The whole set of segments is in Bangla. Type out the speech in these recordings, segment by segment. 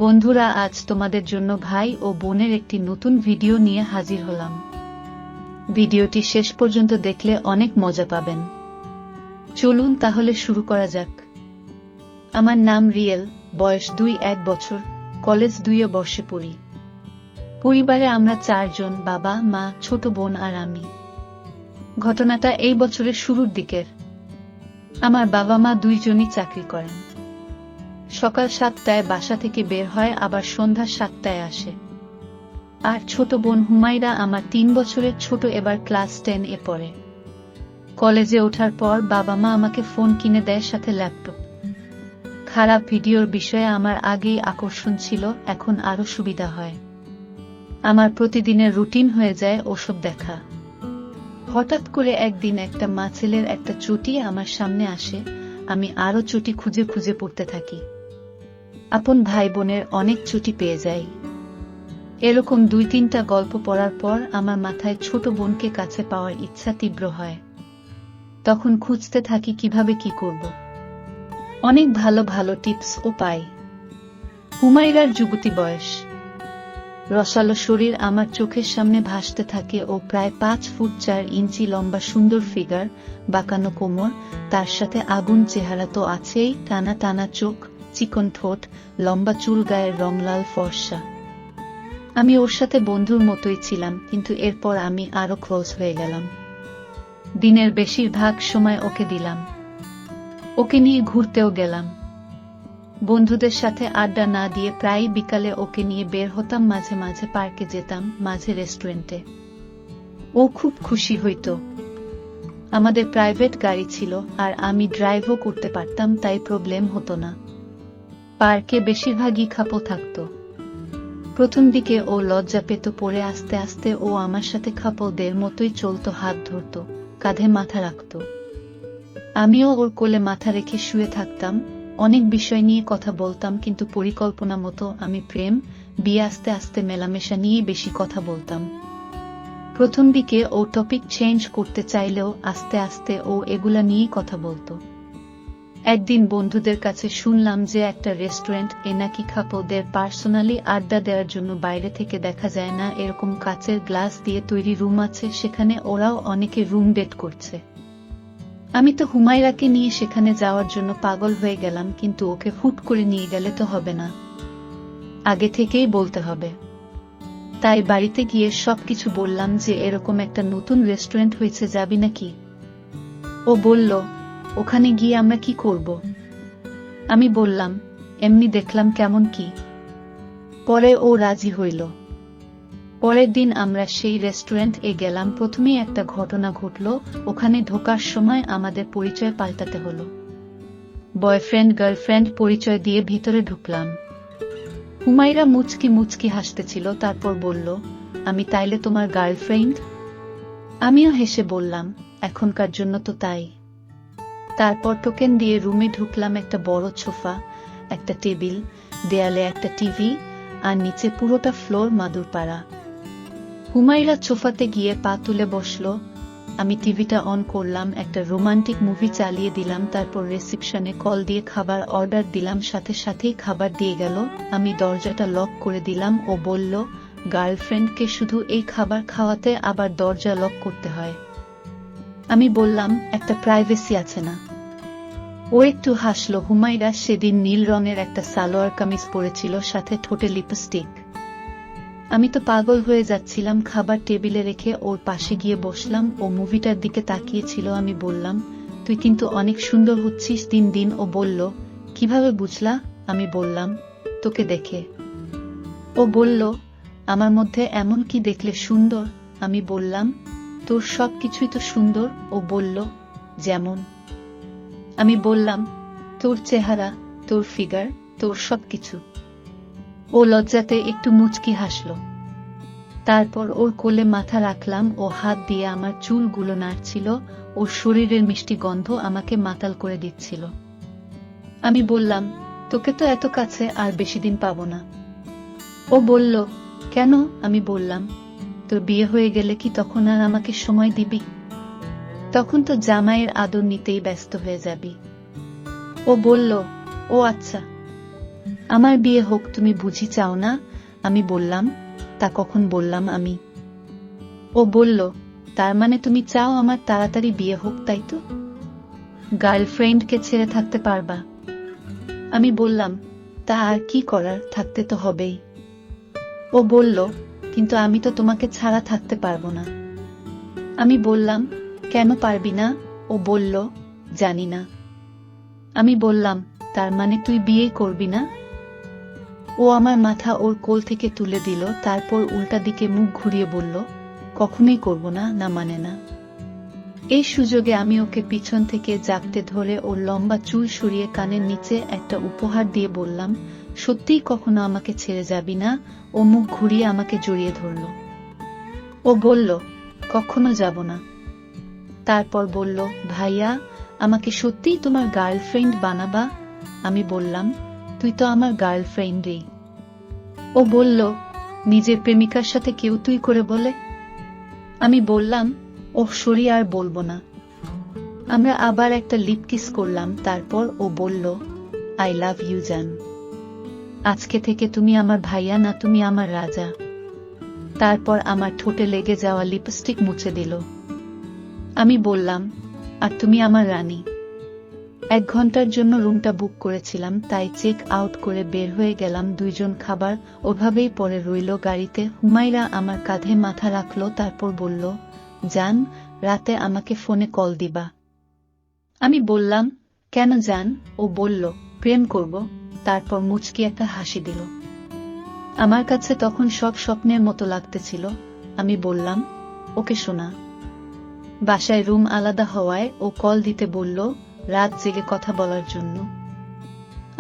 বন্ধুরা, আজ তোমাদের জন্য ভাই ও বোনের একটি নতুন ভিডিও নিয়ে হাজির হলাম। ভিডিওটি শেষ পর্যন্ত দেখলে অনেক মজা পাবেন। চলুন তাহলে শুরু করা যাক। আমার নাম রিয়েল, বয়স 1 বছর, কলেজ 2 বর্ষে পড়ি। পরিবারে আমরা 4 জন, বাবা, মা, ছোট বোন আর আমি। ঘটনাটা এই বছরের শুরুর দিকের। আমার বাবা মা দুইজনই চাকরি করেন। সকাল 7টায় বাসা থেকে বের হয়, আবার সন্ধ্যা 7টায় আসে। আর ছোট বোন হুমায়রা আমার 3 বছরের ছোট, এবার ক্লাস 10 এ পড়ে। কলেজে ওঠার পর বাবা মা আমাকে ফোন কিনে দেয়, সাথে ল্যাপটপ। খারাপ ভিডিওর বিষয়ে আমার আগেই আকর্ষণ ছিল, এখন আরো সুবিধা হয়। আমার প্রতিদিনের রুটিন হয়ে যায় ওসব দেখা। হঠাৎ করে একদিন একটা মাছেলের একটা চটি আমার সামনে আসে, আমি আরো চটি খুঁজে খুঁজে পড়তে থাকি। আপন ভাই বোনের অনেক চটি পেয়ে যাই। এরকম 2-3টা গল্প পড়ার পর আমার মাথায় ছোট বোনকে কাছে পাওয়ার ইচ্ছা তীব্র হয়। তখন খুঁজতে থাকি কিভাবে কি করব। অনেক ভালো ভালো টিপসও পাই। হুমায়রার যুবতী বয়স, রসালো শরীর আমার চোখের সামনে ভাসতে থাকে। ও প্রায় 5 ফুট 4 ইঞ্চি লম্বা, সুন্দর ফিগার, বাঁকানো কোমর, তার সাথে আগুন চেহারা তো আছেই, টানা টানা চোখ, চিকন ঠোঁট, লম্বা চুল, গায়ের রং লাল ফর্সা। আমি ওর সাথে বন্ধুর মতোই ছিলাম, কিন্তু এরপর আমি আরো ক্লোজ হয়ে গেলাম। দিনের বেশিরভাগ সময় ওকে দিলাম। ওকে নিয়ে ঘুরতেও গেলাম। বন্ধুদের সাথে আড্ডা না দিয়ে প্রায় বিকালে ওকে নিয়ে বের হতাম। মাঝে মাঝে পার্কে যেতাম, মাঝে রেস্টুরেন্টে। ও খুব খুশি হইত। আমাদের প্রাইভেট গাড়ি ছিল, আর আমি ড্রাইভও করতে পারতাম, তাই প্রবলেম হতো না। পার্কে বেশিরভাগই খাপও থাকতো। প্রথম দিকে ও লজ্জা পেত, পরে আস্তে আস্তে ও আমার সাথে খাপলদের মতোই চলতো, হাত ধরত, কাঁধে মাথা রাখত। আমিও ওর কোলে মাথা রেখে শুয়ে থাকতাম। অনেক বিষয় নিয়ে কথা বলতাম, কিন্তু পরিকল্পনা মতো। আমি প্রেম, বিয়ে, আস্তে আস্তে মেলামেশা নিয়েই বেশি কথা বলতাম। প্রথম দিকে ও টপিক চেঞ্জ করতে চাইলেও আস্তে আস্তে ও এগুলা নিয়েই কথা বলতো। একদিন বন্ধুদের কাছে শুনলাম যে একটা রেস্টুরেন্ট এ নাকি কাপলদের পার্সোনালি আড্ডা দেওয়ার জন্য বাইরে থেকে দেখা যায় না এরকম কাচের গ্লাস দিয়ে তৈরি রুম আছে, সেখানে ওরাও অনেকে রুম ডেট করছে। আমি তো হুমায়রাকে নিয়ে সেখানে যাওয়ার জন্য পাগল হয়ে গেলাম, কিন্তু ওকে হুট করে নিয়ে গেলে তো হবে না, আগে থেকেই বলতে হবে। তাই বাড়িতে গিয়ে সবকিছু বললাম যে এরকম একটা নতুন রেস্টুরেন্ট হয়েছে, যাবি নাকি? ও বলল, ওখানে গিয়ে আমরা কি করব? আমি বললাম, এমনি দেখলাম কেমন কি। পরে ও রাজি হইল। পরের দিন আমরা সেই রেস্টুরেন্ট এ গেলাম। প্রথমেই একটা ঘটনা ঘটল। ওখানে ঢোকার সময় আমাদের পরিচয় পাল্টাতে হলো। বয়ফ্রেন্ড গার্লফ্রেন্ড পরিচয় দিয়ে ভিতরে ঢুকলাম। হুমায়রা মুচকি মুচকি হাসতেছিল, তারপর বলল, আমি তাইলে তোমার গার্লফ্রেন্ড? আমিও হেসে বললাম, এখনকার জন্য তো তাই। তারপর টোকেন দিয়ে রুমে ঢুকলাম। একটা বড় সোফা, একটা টেবিল, দেয়ালে একটা টিভি, আর নিচে পুরোটা ফ্লোর মাদুর পাড়া। হুমায়রা সোফাতে গিয়ে পা তুলে বসল। আমি টিভিটা অন করলাম, একটা রোমান্টিক মুভি চালিয়ে দিলাম। তারপর রিসেপশনে কল দিয়ে খাবার অর্ডার দিলাম, সাথে সাথেই খাবার দিয়ে গেল। আমি দরজাটা লক করে দিলাম। ও বলল, গার্লফ্রেন্ডকে শুধু এই খাবার খাওয়াতে আবার দরজা লক করতে হয়? আমি বললাম, একটা প্রাইভেসি আছে না? ও একটু হাসলো। হুমায়রা সেদিন নীল রঙের একটা সালোয়ার কামিজ পরেছিল, সাথে ঠোঁটে লিপস্টিক। আমি তো পাগল হয়ে যাচ্ছিলাম। খাবার টেবিলে রেখে ওর পাশে গিয়ে বসলাম। ও মুভিটার দিকে তাকিয়েছিল। আমি বললাম, তুই কিন্তু অনেক সুন্দর হচ্ছিস দিন দিন। ও বলল, কিভাবে বুঝলা? আমি বললাম, তোকে দেখে। ও বলল, আমার মধ্যে এমন কি দেখলে সুন্দর? আমি বললাম, তোর সব কিছুই তো সুন্দর। ও বলল, যেমন? আমি বললাম, তোর চেহারা, তোর ফিগার, তোর সবকিছু। ও লজ্জাতে একটু মুচকি হাসল। তারপর ওর কোলে মাথা রাখলাম। ও হাত দিয়ে আমার চুলগুলো নাড়ছিল। ওর শরীরের মিষ্টি গন্ধ আমাকে মাতাল করে দিচ্ছিল। আমি বললাম, তোকে তো এত কাছে আর বেশি দিন পাবো না। ও বলল, কেন? আমি বললাম, তোর বিয়ে হয়ে গেলে কি তখন আর আমাকে সময় দিবি? তখন তো জামাইয়ের আদর নিতেই ব্যস্ত হয়ে যাবি। ও বলল, ও আচ্ছা। আমার বিয়ে হোক তুমি বুঝি চাও না? আমি বললাম, তা কখন বললাম আমি? ও বলল, তার মানে তুমি চাও আমার তাড়াতাড়ি বিয়ে হোক, তাই তো? গার্লফ্রেন্ডকে ছেড়ে থাকতে পারবা? আমি বললাম, তা আর কি করার, থাকতে তো হবেই। ও বলল, কিন্তু আমি তো তোমাকে ছাড়া থাকতে পারবো না। আমি বললাম, কেন পারবি না? ও বলল, জানি না। আমি বললাম, তার মানে তুই বিয়ে করবি না? ও আমার মাথা ওর কোল থেকে তুলে দিল, তারপর উল্টা দিকে মুখ ঘুরিয়ে বলল, কখনোই করব না, না মানে না। এই সুযোগে আমি ওকে পিছন থেকে জাপটে ধরে ওর লম্বা চুল সরিয়ে কানের নিচে একটা উপহার দিয়ে বললাম, সত্যিই কখনো আমাকে ছেড়ে যাবি না? ও মুখ ঘুরিয়ে আমাকে জড়িয়ে ধরল। ও বলল, কখনো যাব না। তারপর বলল, ভাইয়া, আমাকে সত্যিই তোমার গার্লফ্রেন্ড বানাবা? আমি বললাম, তুই তো আমার গার্লফ্রেন্ডই। ও বলল, নিজের প্রেমিকার সাথে কেউ তুই করে বলে? আমি বললাম, ওহ সরি, আর বলবো না। আমরা আবার একটা লিপ কিস করলাম, তারপর ও বলল, আই লাভ ইউ জান। আজকে থেকে তুমি আমার ভাইয়া না, তুমি আমার রাজা। তারপর আমার ঠোঁটে লেগে যাওয়া লিপস্টিক মুছে দিল। আমি বললাম, আর তুমি আমার রানী। 1 ঘন্টার জন্য রুমটা বুক করেছিলাম, তাই চেক আউট করে বের হয়ে গেলাম। দুইজন খাবার ওভাবেই পরে রইল গাড়িতে। হুমায়রা আমার কাঁধে মাথা রাখল, তারপর বলল, জান, রাতে আমাকে ফোনে কল দিবা। আমি বললাম, কেন জান? ও বলল, প্রেম করব। তারপর মুচকি একটা হাসি দিল। আমার কাছে তখন সব স্বপ্নের মতো লাগতেছিল। আমি বললাম, ওকে শোনা। বাসায় রুম আলাদা হওয়ায় ও কল দিতে বলল, রাত জেগে কথা বলার জন্য।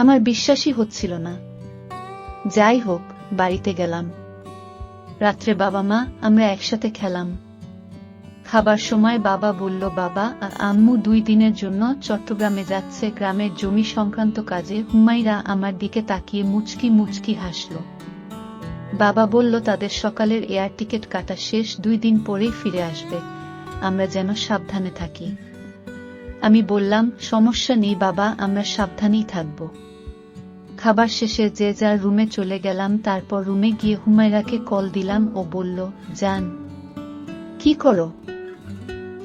আমার বিশ্বাসই হচ্ছিল না। যাই হোক, বাড়িতে গেলাম। রাত্রে বাবা মা আমরা একসাথে খেলাম। খাবার সময় বাবা বলল, বাবা আর আম্মু 2 দিনের জন্য চট্টগ্রামে যাচ্ছে গ্রামের জমি সংক্রান্ত কাজে। হুমায়রা আমার দিকে তাকিয়ে মুচকি মুচকি হাসল। বাবা বলল, তাদের সকালের এয়ার টিকেট কাটা শেষ, 2 দিন পরেই ফিরে আসবে, আমরা যেন সাবধানে থাকি। আমি বললাম, সমস্যা নেই বাবা, আমরা সাবধানেই থাকব। খাবার শেষে যে যার রুমে চলে গেলাম। তারপর রুমে গিয়ে হুমায়রাকে কল দিলাম। ও বলল, জান, কি করো?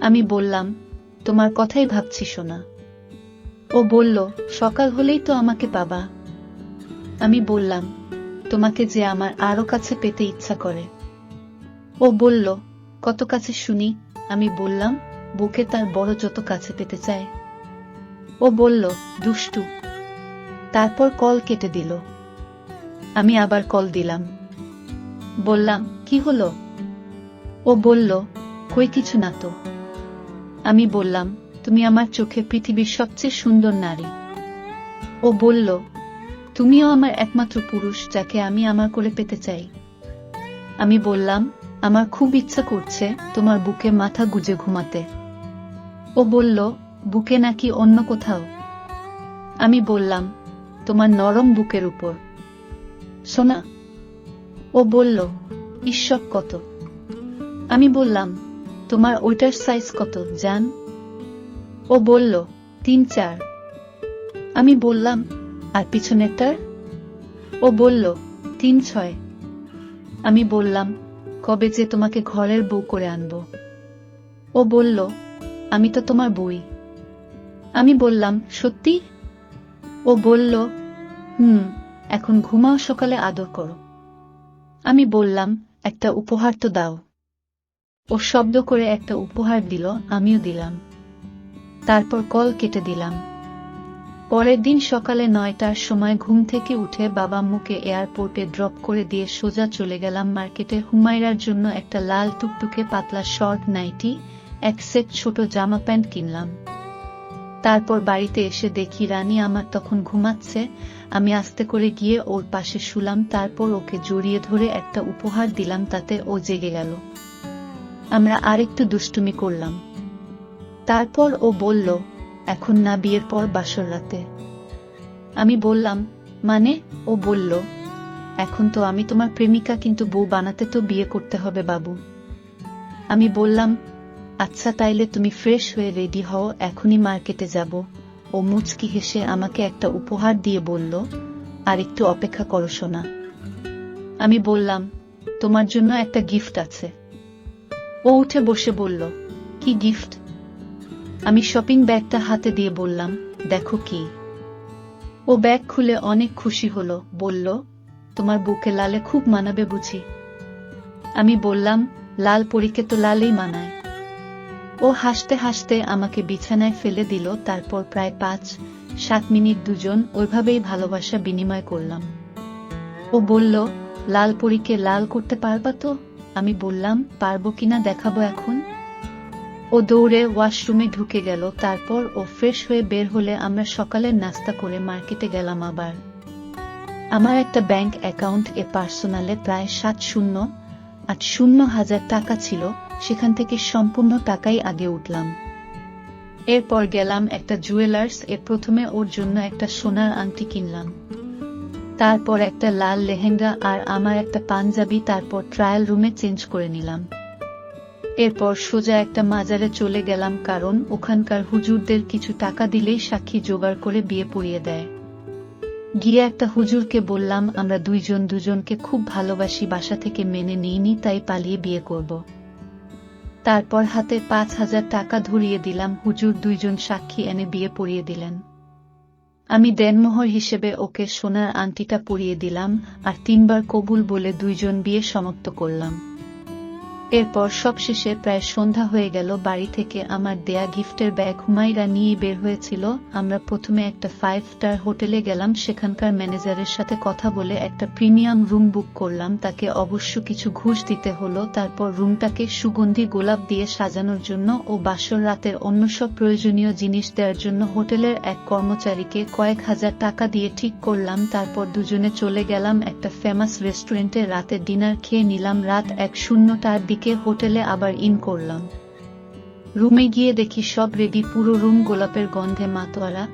আমি বললাম, তোমার কথাই ভাবছি সোনা। ও বলল, সকাল হলেই তো আমাকে পাবা। আমি বললাম, তোমাকে যে আমার আরো কাছে পেতে ইচ্ছা করে। ও বলল, কত কাছে শুনি? আমি বললাম, বুকে তার বড় যত কাছে পেতে চায়। ও বলল, দুষ্টু। তারপর কল কেটে দিল। আমি আবার কল দিলাম। বললাম, কি হলো? ও বলল, কই কিছু না তো। আমি বললাম, তুমি আমার চোখে পৃথিবীর সবচেয়ে সুন্দর নারী। ও বলল, তুমিও আমার একমাত্র পুরুষ, যাকে আমি আমার করে পেতে চাই। আমি বললাম, আমার খুব ইচ্ছা করছে তোমার বুকে মাথা গুজে ঘুমাতে। ও বলল, বুকে নাকি অন্য কোথাও? আমি বললাম, তোমার নরম বুকের উপর সোনা। ও বলল, ঈশ্বর কত। আমি বললাম, তোমার ওইটার সাইজ কত জান? ও বলল, 3-4। আমি বললাম, আর পিছনেরটার? ও বলল, 3-6। আমি বললাম, কবে যে তোমাকে ঘরের বউ করে আনব? ও বলল, আমি তো তোমার বই। আমি বললাম, সত্যি? ও বলল, এখন ঘুমাও, সকালে আদর করো। আমি বললাম, একটা উপহার তো দাও। ও শব্দ করে একটা উপহার দিল, আমিও দিলাম। তারপর কল কেটে দিলাম। পরের দিন সকালে 9টার সময় ঘুম থেকে উঠে বাবা আম্মুকে এয়ারপোর্টে ড্রপ করে দিয়ে সোজা চলে গেলাম মার্কেটে। হুমায়রার জন্য একটা লাল টুকটুকে পাতলা শর্ট নাইটি, 1 সেট ছোট জামা প্যান্ট কিনলাম। তারপর বাড়িতে এসে দেখি রানী আমার তখন ঘুমাচ্ছে। আমি আস্তে করে গিয়ে ওর পাশে শুলাম। তারপর ওকে জড়িয়ে ধরে একটা উপহার দিলাম, তাতে ও জেগে গেল। আমরা আরেকটু দুষ্টুমি করলাম। তারপর ও বলল, এখন না, বিয়ের পর বাসর রাতে। আমি বললাম, মানে? ও বলল, এখন তো আমি তোমার প্রেমিকা, কিন্তু বউ বানাতে তো বিয়ে করতে হবে বাবু। আমি বললাম, আচ্ছা তাইলে তুমি ফ্রেশ হয়ে রেডি হও, এখনই মার্কেটে যাব। ও মুচকি হেসে আমাকে একটা উপহার দিয়ে বলল, আর একটু অপেক্ষা করো সোনা। আমি বললাম, তোমার জন্য একটা গিফট আছে। ও উঠে বসে বলল, কি গিফট? আমি শপিং ব্যাগটা হাতে দিয়ে বললাম, দেখো কি। ও ব্যাগ খুলে অনেক খুশি হলো, বলল, তোমার বুকে লালে খুব মানাবে বুঝি। আমি বললাম, লাল পরীকে তো লালেই মানায়। ও হাসতে হাসতে আমাকে বিছানায় ফেলে দিল। তারপর প্রায় 5-7 মিনিট দুজন ওইভাবেই ভালোবাসা বিনিময় করলাম। ও বলল, লাল পরীকে লাল করতে পারবা তো? আমি বললাম, পারবো কিনা দেখাবো এখন। ও দৌড়ে ওয়াশরুমে ঢুকে গেল। তারপর ও ফ্রেশ হয়ে বের হলে আমরা সকালের নাস্তা করে মার্কেটে গেলাম। আবার আমার একটা ব্যাংক অ্যাকাউন্ট এ পার্সোনালে প্রায় 7-0-8-0 টাকা ছিল, সেখান থেকে সম্পূর্ণ টাকাই আগে উঠলাম। এরপর গেলাম একটা জুয়েলার্স এ। প্রথমে ওর জন্য একটা সোনার আংটি কিনলাম, তারপর একটা লাল লেহেঙ্গা আর আমার একটা পাঞ্জাবি। তারপর ট্রায়াল রুমে চেঞ্জ করে নিলাম। এরপর সোজা একটা মাজারে চলে গেলাম, কারণ ওখানকার হুজুরদের কিছু টাকা দিলেই সাক্ষী জোগাড় করে বিয়ে পড়িয়ে দেয়। গিয়ে একটা হুজুরকে বললাম, আমরা দুইজন দুজনকে খুব ভালোবাসি, বাসা থেকে মেনে নিইনি, তাই পালিয়ে বিয়ে করব। তারপর হাতে 5,000 টাকা ধরিয়ে দিলাম। হুজুর দুইজন সাক্ষী এনে বিয়ে পড়িয়ে দিলেন। আমি দেনমোহর হিসেবে ওকে সোনার আংটিটা পরিয়ে দিলাম আর 3 বার কবুল বলে দুইজন বিয়ে সমাপ্ত করলাম। এরপর সবশেষে প্রায় সন্ধ্যা হয়ে গেল। বাড়ি থেকে আমার দেয়া গিফটের ব্যাগ হুমায়রা নিয়ে বের হয়েছিল। আমরা প্রথমে একটা 5 স্টার হোটেলে গেলাম, সেখানকার ম্যানেজারের সাথে কথা বলে একটা প্রিমিয়াম রুম বুক করলাম। তাকে অবশ্য কিছু ঘুষ দিতে হলো। তারপর রুমটাকে সুগন্ধি গোলাপ দিয়ে সাজানোর জন্য ও বাসর রাতের অন্য সব প্রয়োজনীয় জিনিস দেওয়ার জন্য হোটেলের এক কর্মচারীকে কয়েক হাজার টাকা দিয়ে ঠিক করলাম। তারপর দুজনে চলে গেলাম একটা ফেমাস রেস্টুরেন্টে, রাতে ডিনার খেয়ে নিলাম। রাত 1:00টার দিকে হোটেলে আবার ইন করলাম। রুমে গিয়ে দেখি সব রেডি, পুরো রুম গোলাপের গন্ধে মাতোয়ারা,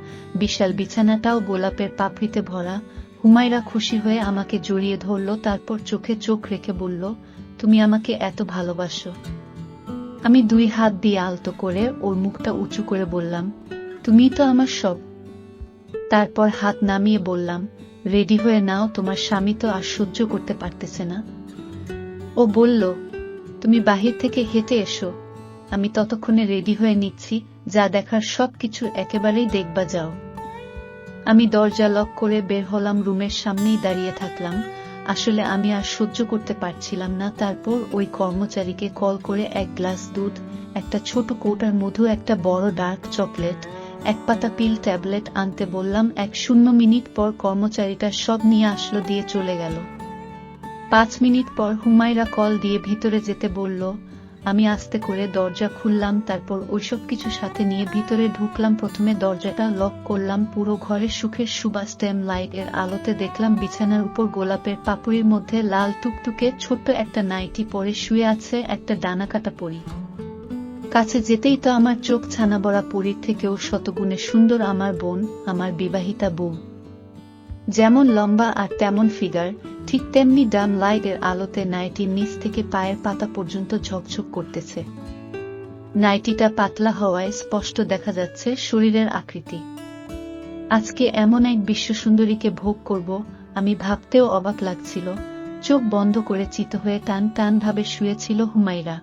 বিশাল বিছানাটাও গোলাপের পাপড়িতে ভরা। হুমায়রা খুশি হয়ে আমাকে জড়িয়ে ধরল, তারপর চোখে চোখ রেখে বলল, তুমি আমাকে এত ভালোবাসো? আমি 2 হাত দিয়ে আলতো করে ওর মুখটা উঁচু করে বললাম, তুমিই তো আমার সব। তারপর হাত নামিয়ে বললাম, রেডি হয়ে নাও, তোমার স্বামী তো আর সহ্য করতে পারতেছে না। ও বলল, তুমি বাহির থেকে হেঁটে এসো, আমি ততক্ষণে রেডি হয়ে নিচ্ছি, যা দেখার সবকিছু একেবারেই দেখবা যাও। আমি দরজা লক করে বের হলাম, রুমের সামনেই দাঁড়িয়ে থাকলাম। আসলে আমি আর সহ্য করতে পারছিলাম না। তারপর ওই কর্মচারীকে কল করে 1 গ্লাস দুধ, একটা ছোট কৌটার মধু, একটা বড় ডার্ক চকলেট, 1 পাতা পিল ট্যাবলেট আনতে বললাম। 1 মিনিট পর কর্মচারীটা সব নিয়ে আসলো, দিয়ে চলে গেল। 5 মিনিট পর হুমায়রা কল দিয়ে ভিতরে যেতে বলল। আমি আস্তে করে দরজা খুললাম, তারপর ওইসব কিছু সাথে নিয়ে ভিতরে ঢুকলাম। প্রথমে দরজাটা লক করলাম। পুরো ঘরে সুখের সুবাস, স্টেম লাইট এর আলোতে দেখলাম বিছানার উপর গোলাপের পাপড়ির মধ্যে লাল টুকটুকে ছোট্ট একটা নাইটি পরে শুয়ে আছে একটা ডানাকাটা পরী। কাছে যেতেই তো আমার চোখ ছানাবড়া, পরীর থেকেও শতগুণে সুন্দর আমার বোন, আমার বিবাহিতা বউ। যেমন লম্বা আর তেমন ফিগার, ঠিক তেমনি ডাম লাইট এর আলোতে নাইটির নিচ থেকে পায়ের পাতা পর্যন্ত ঝকঝক করতেছে। নাইটিটা পাতলা হওয়ায় স্পষ্ট দেখা যাচ্ছে শরীরের আকৃতি। আজকে এমন এক বিশ্বসুন্দরীকে ভোগ করব, আমি ভাবতেও অবাক লাগছিল। চোখ বন্ধ করে চিত হয়ে টান টান ভাবে শুয়েছিল হুমায়রা।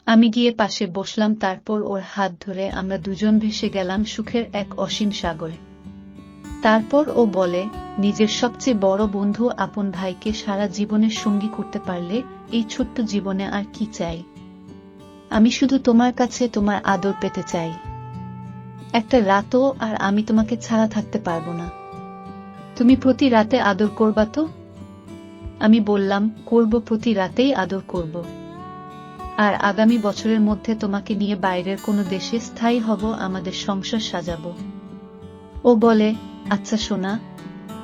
আমি গিয়ে পাশে বসলাম, তারপর ওর হাত ধরে আমরা দুজন ভেসে গেলাম সুখের এক অসীম সাগরে। তারপর ও বলে, নিজের সবচেয়ে বড় বন্ধু আপন ভাইকে সারা জীবনের সঙ্গী করতে পারলে এই ছোট্ট জীবনে আর কি চাই? আমি শুধু তোমার কাছে তোমার আদর পেতে চাই। একটা রাতও আর আমি তোমাকে ছাড়া থাকতে পারবো না। তুমি প্রতি রাতে আদর করবা তো? আমি বললাম, করব, প্রতি রাতেই আদর করব। আর আগামী বছরের মধ্যে তোমাকে নিয়ে বাইরের কোনো দেশে স্থায়ী হব, আমাদের সংসার সাজাবো। ও বলে, আচ্ছা সোনা,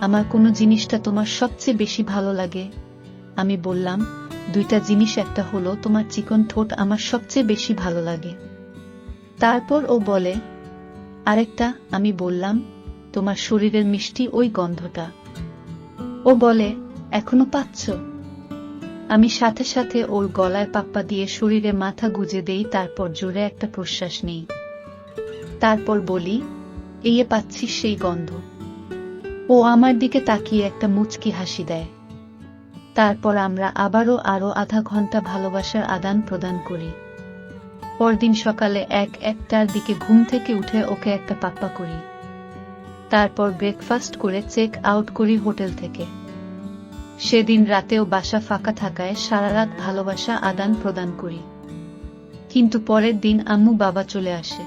আমার কোন জিনিসটা তোমার সবচেয়ে বেশি ভালো লাগে? আমি বললাম, 2টা জিনিস, একটা হলো তোমার চিকন ঠোঁট আমার সবচেয়ে বেশি ভালো লাগে। তারপর ও বলে, আরেকটা? আমি বললাম, তোমার শরীরের মিষ্টি ওই গন্ধটা। ও বলে, এখনো পাচ্ছ? আমি সাথে সাথে ওর গলায় পাপ্পা দিয়ে শরীরে মাথা গুজে দেই, তারপর জোরে একটা প্রশ্বাস নেই। তারপর বলি, এই পাচ্ছিস সেই গন্ধ? ও আমার দিকে তাকিয়ে একটা মুচকি হাসি দেয়। তারপর আমরা আবারও আরো আধা ঘন্টা ভালোবাসার আদান প্রদান করি। পরদিন সকালে 1-1টার দিকে ঘুম থেকে উঠে ওকে একটা পাপ্পা করি। তারপর ব্রেকফাস্ট করে চেক আউট করি হোটেল থেকে। সেদিন রাতেও বাসা ফাঁকা থাকায় সারারাত ভালোবাসা আদান প্রদান করি। কিন্তু পরের দিন আম্মু বাবা চলে আসে।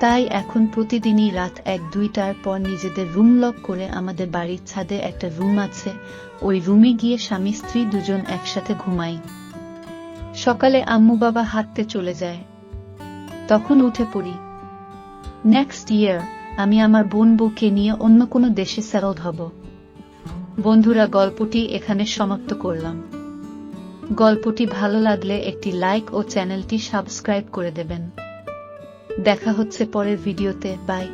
তাই এখন প্রতিদিনই রাত 1-2টার পর নিজেদের রুম লক করে, আমাদের বাড়ির ছাদে একটা রুম আছে, ওই রুমে গিয়ে স্বামী স্ত্রী দুজন একসাথে ঘুমাই। সকালে আম্মু বাবা হাঁটতে চলে যায়, তখন উঠে পড়ি। নেক্সট ইয়ার আমি আমার বোন বউকে নিয়ে অন্য কোনো দেশে সেটেলড হব। বন্ধুরা, গল্পটি এখানে সমাপ্ত করলাম। গল্পটি ভালো লাগলে একটি লাইক ও চ্যানেলটি সাবস্ক্রাইব করে দেবেন। দেখা হচ্ছে পরের ভিডিওতে। বাই।